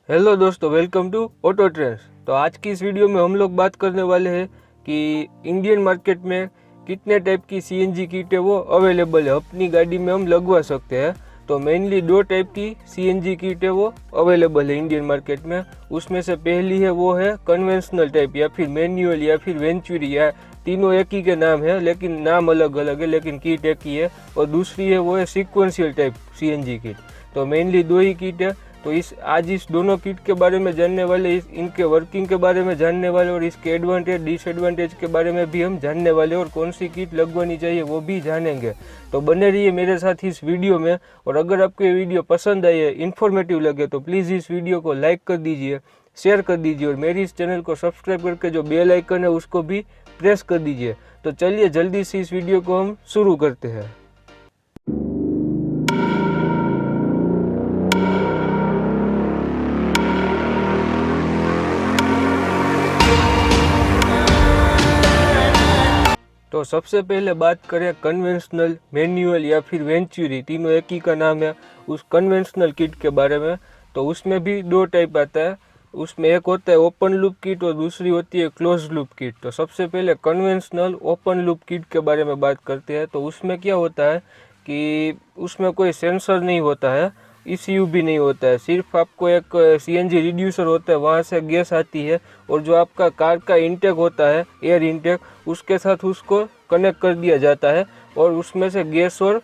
Hello दोस्तों, welcome to auto trends. तो आज की इस वीडियो में हम लोग बात करने वाले हैं कि इंडियन मार्केट में कितने टाइप की सीएनजी किट है वो अवेलेबल है, अपनी गाड़ी में हम लगवा सकते हैं। तो मेनली दो टाइप की सीएनजी किट है वो अवेलेबल है इंडियन मार्केट में। उसमें से पहली है वो है कन्वेंशनल टाइप या फिर मैन्युअल या फिर वेंचुरी, या तीनों एक ही के नाम है लेकिन नाम अलग अलग है, लेकिन किट एक ही है। और दूसरी है वो है सीक्वेंशियल टाइप सीएनजी किट। तो मेनली दो ही किट है। तो आज इस दोनों किट के बारे में जानने वाले, इनके वर्किंग के बारे में जानने वाले और इसके एडवांटेज डिसएडवांटेज के बारे में भी हम जानने वाले और कौन सी किट लगवानी चाहिए वो भी जानेंगे। तो बने रहिए मेरे साथ इस वीडियो में। और अगर आपको ये वीडियो पसंद आई है, इन्फॉर्मेटिव लगे, तो प्लीज़ इस वीडियो को लाइक कर दीजिए, शेयर कर दीजिए और मेरी इस चैनल को सब्सक्राइब करके जो बेल आइकन है उसको भी प्रेस कर दीजिए। तो चलिए जल्दी से इस वीडियो को हम शुरू करते हैं। तो सबसे पहले बात करें कन्वेंशनल, मैनुअल या फिर वेंचुरी, तीनों एक ही का नाम है, उस कन्वेंशनल किट के बारे में। तो उसमें भी दो टाइप आता है। उसमें एक होता है ओपन लूप किट और दूसरी होती है क्लोज लूप किट। तो सबसे पहले कन्वेंशनल ओपन लूप किट के बारे में बात करते हैं। तो उसमें क्या होता है कि उसमें कोई सेंसर नहीं होता है, ECU भी नहीं होता है, सिर्फ आपको एक CNG रिड्यूसर होता है, वहाँ से गैस आती है और जो आपका कार का इंटेक होता है, एयर इंटेक, उसके साथ उसको कनेक्ट कर दिया जाता है और उसमें से गैस और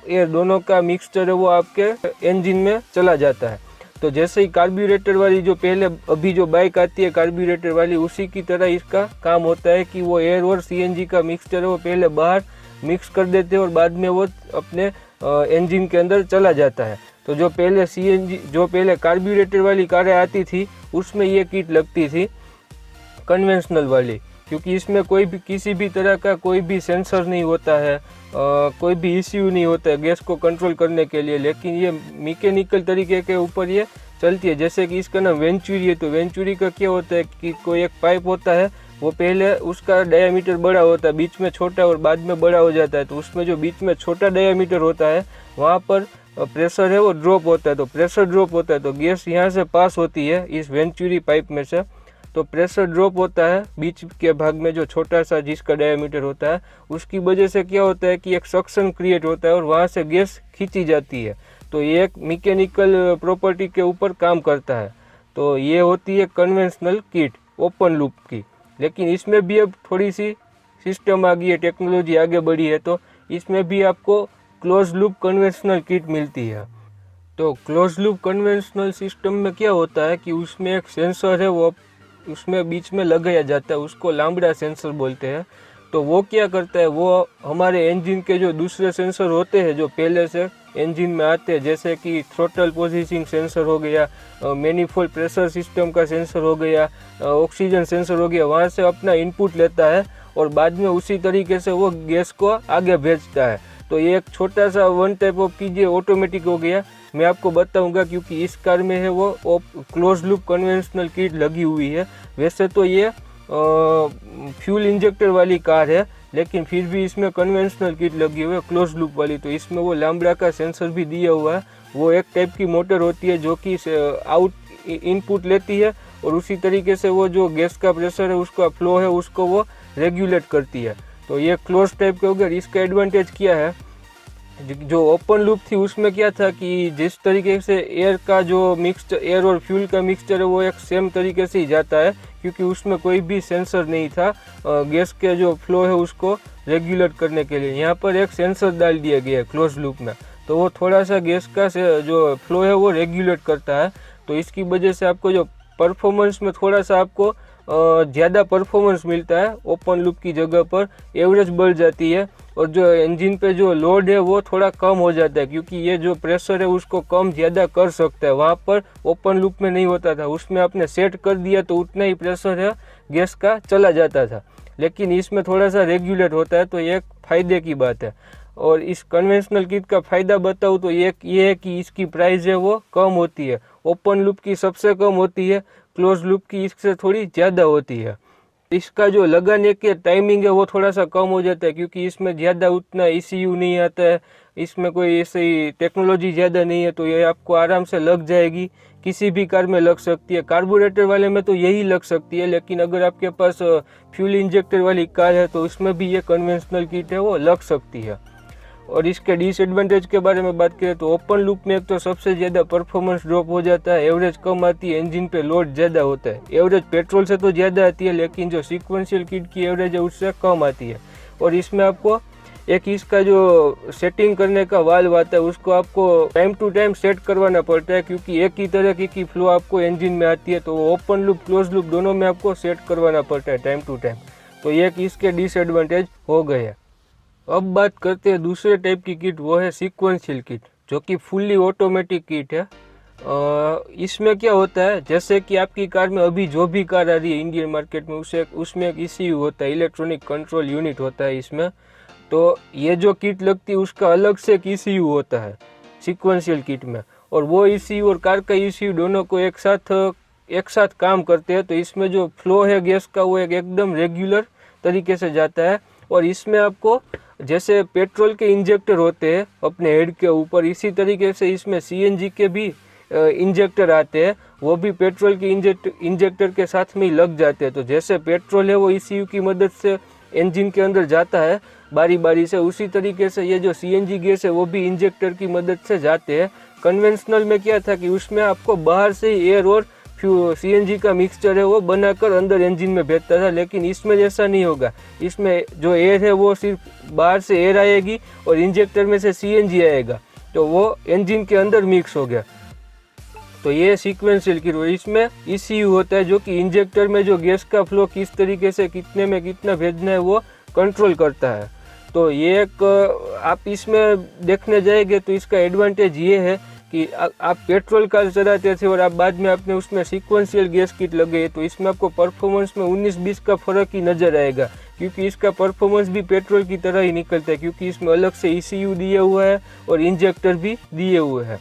एयर दोनों का मिक्सचर है वो आपके इंजन में चला जाता है। तो जैसे ही कार्ब्यूरेटर वाली जो पहले अभी जो बाइक आती है कार्ब्यूरेटर वाली, उसी की तरह इसका काम होता है कि वो एयर और CNG का मिक्सचर है वो पहले बाहर मिक्स कर देते हैं और बाद में वो अपने इंजन के अंदर चला जाता है। तो जो पहले कार्ब्यूरेटर वाली कारें आती थी उसमें ये किट लगती थी कन्वेंशनल वाली, क्योंकि इसमें कोई भी किसी भी तरह का कोई भी सेंसर नहीं होता है, कोई भी ECU नहीं होता है गैस को कंट्रोल करने के लिए, लेकिन ये मैकेनिकल तरीके के ऊपर ये चलती है। जैसे कि इसका नाम वेंचुरी है। तो वेंचुरी का क्या होता है कि कोई एक पाइप होता है, वो पहले उसका डायामीटर बड़ा होता है, बीच में छोटा और बाद में बड़ा हो जाता है। तो उसमें जो बीच में छोटा डायामीटर होता है वहाँ पर प्रेशर है वो ड्रॉप होता है। तो प्रेशर ड्रॉप होता है तो गैस यहाँ से पास होती है इस वेंचुरी पाइप में से। तो प्रेशर ड्रॉप होता है बीच के भाग में जो छोटा सा जिसका डायमीटर होता है, उसकी वजह से क्या होता है कि एक सक्शन क्रिएट होता है और वहाँ से गैस खींची जाती है। तो ये एक मैकेनिकल प्रॉपर्टी के ऊपर काम करता है। तो ये होती है कन्वेंशनल किट ओपन लूप की। लेकिन इसमें भी अब थोड़ी सी सिस्टम आ गई है, टेक्नोलॉजी आगे बढ़ी है, तो इसमें भी आपको क्लोज लूप कन्वेंशनल किट मिलती है। तो क्लोज लूप कन्वेंशनल सिस्टम में क्या होता है कि उसमें एक सेंसर है वो उसमें बीच में लगाया जाता है, उसको लाम्बडा सेंसर बोलते हैं। तो वो क्या करता है, वो हमारे इंजन के जो दूसरे सेंसर होते हैं जो पहले से इंजन में आते हैं, जैसे कि थ्रोटल पोजीशनिंग सेंसर हो गया, मैनिफोल्ड प्रेशर सिस्टम का सेंसर हो गया, ऑक्सीजन सेंसर हो गया, वहाँ से अपना इनपुट लेता है और बाद में उसी तरीके से वो गैस को आगे भेजता है। तो ये एक छोटा सा वन टाइप ऑफ कीजिए ऑटोमेटिक हो गया। मैं आपको बताऊंगा क्योंकि इस कार में है वो क्लोज लूप कन्वेंशनल किट लगी हुई है। वैसे तो ये फ्यूल इंजेक्टर वाली कार है, लेकिन फिर भी इसमें कन्वेंशनल किट लगी हुई है क्लोज लूप वाली। तो इसमें वो लाम्बडा का सेंसर भी दिया हुआ है। वो एक टाइप की मोटर होती है जो कि आउट इनपुट लेती है और उसी तरीके से वो जो गैस का प्रेशर है उसका फ्लो है उसको वो रेगुलेट करती है। तो ये क्लोज टाइप के हो गया। इसका एडवांटेज क्या है, जो ओपन लूप थी उसमें क्या था कि जिस तरीके से एयर का जो मिक्सचर, एयर और फ्यूल का मिक्सचर है वो एक सेम तरीके से ही जाता है, क्योंकि उसमें कोई भी सेंसर नहीं था गैस के जो फ्लो है उसको रेगुलेट करने के लिए। यहाँ पर एक सेंसर डाल दिया गया है क्लोज लूप में, तो वो थोड़ा सा गैस का जो फ्लो है वो रेगुलेट करता है। तो इसकी वजह से आपको जो परफॉर्मेंस में थोड़ा सा आपको ज़्यादा परफॉर्मेंस मिलता है, ओपन लूप की जगह पर एवरेज बढ़ जाती है और जो इंजन पे जो लोड है वो थोड़ा कम हो जाता है, क्योंकि ये जो प्रेशर है उसको कम ज़्यादा कर सकता है। वहाँ पर ओपन लूप में नहीं होता था, उसमें आपने सेट कर दिया तो उतना ही प्रेशर है गैस का चला जाता था, लेकिन इसमें थोड़ा सा रेगुलेट होता है। तो ये एक फ़ायदे की बात है। और इस कन्वेंशनल किट का फ़ायदा बताऊँ तो ये है कि इसकी प्राइस है वो कम होती है। ओपन लूप की सबसे कम होती है, क्लोज लूप की इससे थोड़ी ज़्यादा होती है। इसका जो लगाने के टाइमिंग है वो थोड़ा सा कम हो जाता है, क्योंकि इसमें ज़्यादा उतना ECU नहीं आता है, इसमें कोई ऐसी टेक्नोलॉजी ज़्यादा नहीं है, तो ये आपको आराम से लग जाएगी। किसी भी कार में लग सकती है। कार्बोरेटर वाले में तो यही लग सकती है, लेकिन अगर आपके पास फ्यूल इंजेक्टर वाली कार है तो उसमें भी ये कन्वेंशनल किट है वो लग सकती है। और इसके डिसएडवांटेज के बारे में बात करें तो ओपन लूप में एक तो सबसे ज़्यादा परफॉर्मेंस ड्रॉप हो जाता है, एवरेज कम आती है, इंजन पे लोड ज़्यादा होता है। एवरेज पेट्रोल से तो ज़्यादा आती है, लेकिन जो सीक्वेंशियल किट की एवरेज है उससे कम आती है। और इसमें आपको एक इसका जो सेटिंग करने का वाल्व आता है उसको आपको टाइम टू टाइम सेट करवाना पड़ता है, क्योंकि एक ही तरह की फ्लो आपको इंजन में आती है, तो ओपन लूप क्लोज लूप दोनों में आपको सेट करवाना पड़ता है टाइम टू टाइम। तो ये इसके डिसएडवांटेज हो गए हैं। अब बात करते हैं दूसरे टाइप की किट, वो है सीक्वेंशियल किट, जो कि फुल्ली ऑटोमेटिक किट है। इसमें क्या होता है, जैसे कि आपकी कार में अभी जो भी कार आ रही है इंडियन मार्केट में उसमें एक ECU होता है, इलेक्ट्रॉनिक कंट्रोल यूनिट होता है इसमें। तो ये जो किट लगती है उसका अलग से एक ECU होता है सीक्वेंशियल किट में, और वो ECU और कार का ECU दोनों को एक साथ काम करते हैं। तो इसमें जो फ्लो है गैस का वो एकदम रेगुलर तरीके से जाता है। और इसमें आपको जैसे पेट्रोल के इंजेक्टर होते हैं अपने हेड के ऊपर, इसी तरीके से इसमें CNG के भी इंजेक्टर आते हैं, वो भी पेट्रोल के इंजेक्टर के साथ में ही लग जाते हैं। तो जैसे पेट्रोल है वो ECU की मदद से इंजन के अंदर जाता है बारी बारी से, उसी तरीके से ये जो CNG गैस है वो भी इंजेक्टर की मदद से जाते हैं। कन्वेंशनल में क्या था कि उसमें आपको बाहर से ही एयर और CNG का मिक्सचर है वो बनाकर अंदर इंजन में भेजता था, लेकिन इसमें जैसा नहीं होगा। इसमें जो एयर है वो सिर्फ बाहर से एयर आएगी और इंजेक्टर में से CNG आएगा, तो वो इंजन के अंदर मिक्स हो गया। तो ये सीक्वेंशियल किट, इसमें ECU होता है जो कि इंजेक्टर में जो गैस का फ्लो किस तरीके से कितने में कितना भेजना है वो कंट्रोल करता है। तो ये एक आप इसमें देखने जाएंगे तो इसका एडवांटेज ये है कि आप पेट्रोल कार चलाते थे और आप बाद में आपने उसमें सीक्वेंशियल गैस किट लगे, तो इसमें आपको परफॉर्मेंस में 19-20 का फ़र्क ही नज़र आएगा, क्योंकि इसका परफॉर्मेंस भी पेट्रोल की तरह ही निकलता है, क्योंकि इसमें अलग से ECU दिया हुआ है और इंजेक्टर भी दिए हुए हैं।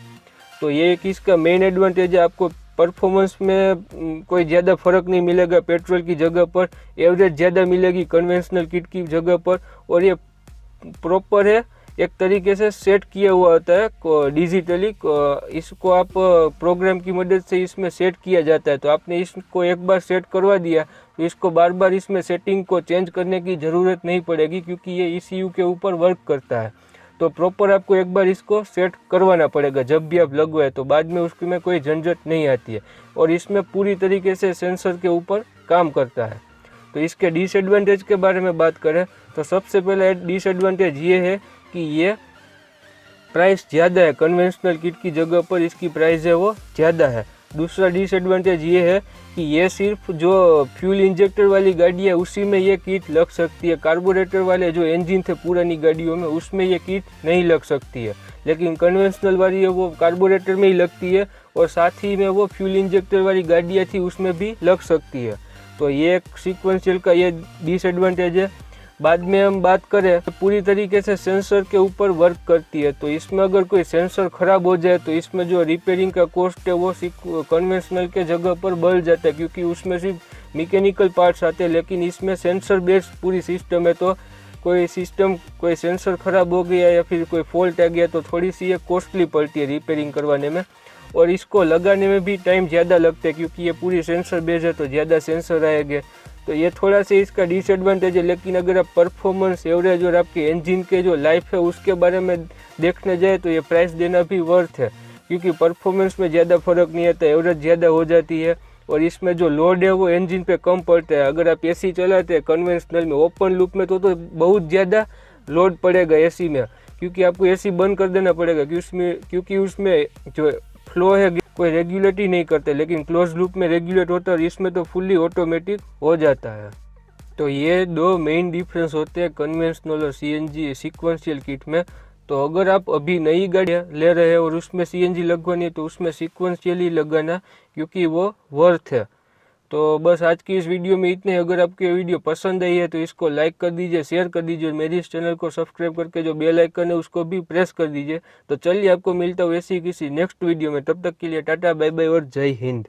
तो ये एक इसका मेन एडवांटेज है। आपको परफॉर्मेंस में कोई ज़्यादा फर्क नहीं मिलेगा, पेट्रोल की जगह पर एवरेज ज़्यादा मिलेगी कन्वेंशनल किट की जगह पर। और ये प्रॉपर है, एक तरीके से सेट किया हुआ होता है डिजिटली, इसको आप प्रोग्राम की मदद से इसमें सेट किया जाता है। तो आपने इसको एक बार सेट करवा दिया तो इसको बार बार इसमें सेटिंग को चेंज करने की ज़रूरत नहीं पड़ेगी, क्योंकि ये ECU के ऊपर वर्क करता है। तो प्रॉपर आपको एक बार इसको सेट करवाना पड़ेगा जब भी आप लगवाए, तो बाद में उसमें कोई झंझट नहीं आती है। और इसमें पूरी तरीके से सेंसर के ऊपर काम करता है। तो इसके डिसएडवांटेज के बारे में बात करें तो सबसे पहले डिसएडवांटेज ये है कि ये प्राइस ज़्यादा है, कन्वेंशनल किट की जगह पर इसकी प्राइस है वो ज़्यादा है। दूसरा डिसएडवांटेज ये है कि ये सिर्फ जो फ्यूल इंजेक्टर वाली गाड़ी है उसी में ये किट लग सकती है। कार्बोरेटर वाले जो इंजन थे पुरानी गाड़ियों में उसमें ये किट नहीं लग सकती है, लेकिन कन्वेंशनल वाली है वो कार्बोरेटर में ही लगती है, और साथ ही में वो फ्यूल इंजेक्टर वाली गाड़ियाँ थी उसमें भी लग सकती है। तो ये एक सीक्वेंशियल का ये डिसएडवांटेज है। बाद में हम बात करें तो पूरी तरीके से सेंसर के ऊपर वर्क करती है। तो इसमें अगर कोई सेंसर ख़राब हो जाए तो इसमें जो रिपेयरिंग का कॉस्ट है वो कन्वेंशनल के जगह पर बढ़ जाता है, क्योंकि उसमें सिर्फ मैकेनिकल पार्ट्स आते हैं, लेकिन इसमें सेंसर बेस्ड पूरी सिस्टम है। तो कोई सेंसर ख़राब हो गया या फिर कोई फॉल्ट आ गया तो थोड़ी सी ये कॉस्टली पड़ती है रिपेयरिंग करवाने में, और इसको लगाने में भी टाइम ज़्यादा लगता है, क्योंकि ये पूरी सेंसर बेस्ड है तो ज़्यादा सेंसर आएंगे। तो ये थोड़ा सा इसका डिसएडवांटेज है। लेकिन अगर आप परफॉर्मेंस, एवरेज और आपके इंजन के जो लाइफ है उसके बारे में देखने जाए तो ये प्राइस देना भी वर्थ है, क्योंकि परफॉर्मेंस में ज़्यादा फर्क नहीं आता, एवरेज ज़्यादा हो जाती है, और इसमें जो लोड है वो इंजन पे कम पड़ता है। अगर आप AC चलाते हैं कन्वेंशनल में, ओपन लूप में तो बहुत ज़्यादा लोड पड़ेगा AC में, क्योंकि आपको AC बंद कर देना पड़ेगा, क्योंकि उसमें जो फ्लो है कोई रेगुलेट ही नहीं करते, लेकिन क्लोज लूप में रेगुलेट होता है और इसमें तो फुल्ली ऑटोमेटिक हो जाता है। तो ये दो मेन डिफरेंस होते हैं कन्वेंशनल और CNG सीक्वेंशियल किट में। तो अगर आप अभी नई गाड़ी ले रहे हैं और उसमें CNG लगवानी है तो उसमें सीक्वेंशियल ही लगाना, क्योंकि वो वर्थ है। तो बस आज की इस वीडियो में इतने। अगर आपको ये वीडियो पसंद आई है तो इसको लाइक कर दीजिए, शेयर कर दीजिए, और मेरी इस चैनल को सब्सक्राइब करके जो बेल आइकन है उसको भी प्रेस कर दीजिए। तो चलिए आपको मिलता हूँ ऐसी किसी नेक्स्ट वीडियो में, तब तक के लिए टाटा बाय बाय और जय हिंद।